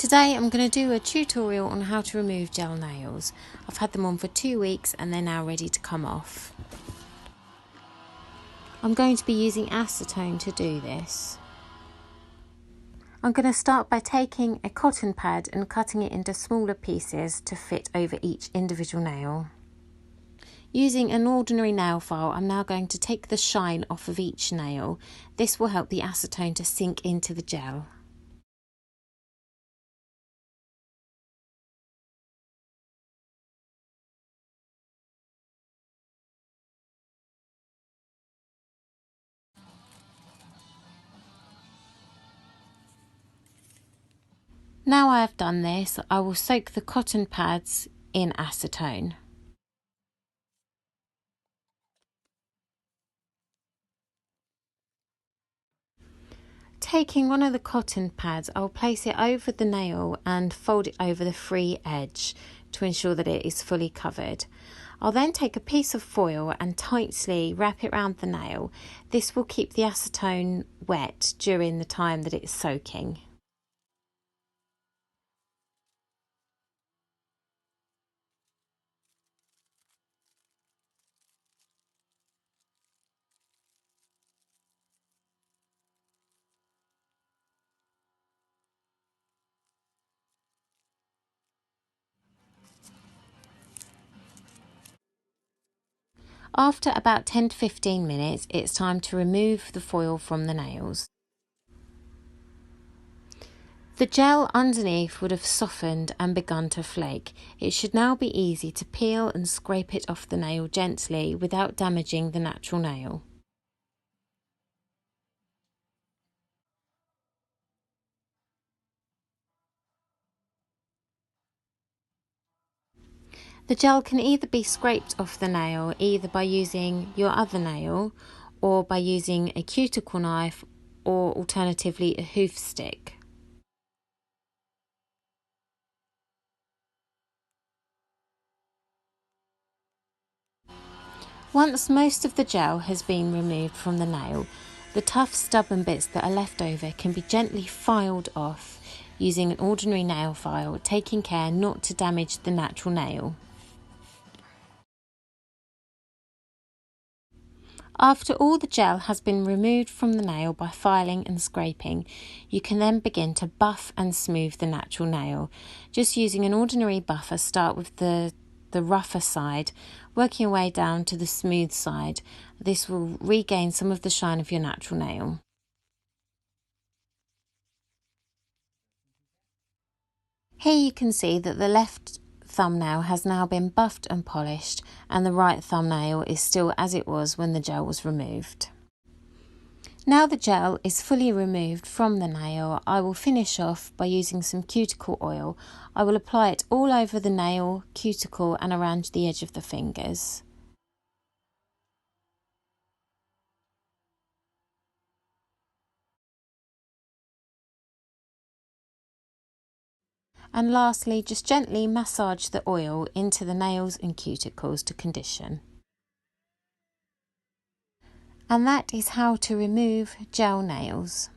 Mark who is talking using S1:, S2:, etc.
S1: Today I'm going to do a tutorial on how to remove gel nails. I've had them on for 2 weeks and they're now ready to come off. I'm going to be using acetone to do this. I'm going to start by taking a cotton pad and cutting it into smaller pieces to fit over each individual nail. Using an ordinary nail file, I'm now going to take the shine off of each nail. This will help the acetone to sink into the gel. Now I have done this, I will soak the cotton pads in acetone. Taking one of the cotton pads, I'll place it over the nail and fold it over the free edge to ensure that it is fully covered. I'll then take a piece of foil and tightly wrap it around the nail. This will keep the acetone wet during the time that it's soaking. After about 10 to 15 minutes, it's time to remove the foil from the nails. The gel underneath would have softened and begun to flake. It should now be easy to peel and scrape it off the nail gently without damaging the natural nail. The gel can either be scraped off the nail either by using your other nail or by using a cuticle knife or alternatively a hoof stick. Once most of the gel has been removed from the nail, the tough stubborn bits that are left over can be gently filed off using an ordinary nail file, taking care not to damage the natural nail. After all the gel has been removed from the nail by filing and scraping, you can then begin to buff and smooth the natural nail. Just using an ordinary buffer, start with the rougher side, working your way down to the smooth side. This will regain some of the shine of your natural nail. Here you can see that the left thumbnail has now been buffed and polished, and the right thumbnail is still as it was when the gel was removed. Now the gel is fully removed from the nail, I will finish off by using some cuticle oil. I will apply it all over the nail, cuticle and around the edge of the fingers. And lastly, just gently massage the oil into the nails and cuticles to condition. And that is how to remove gel nails.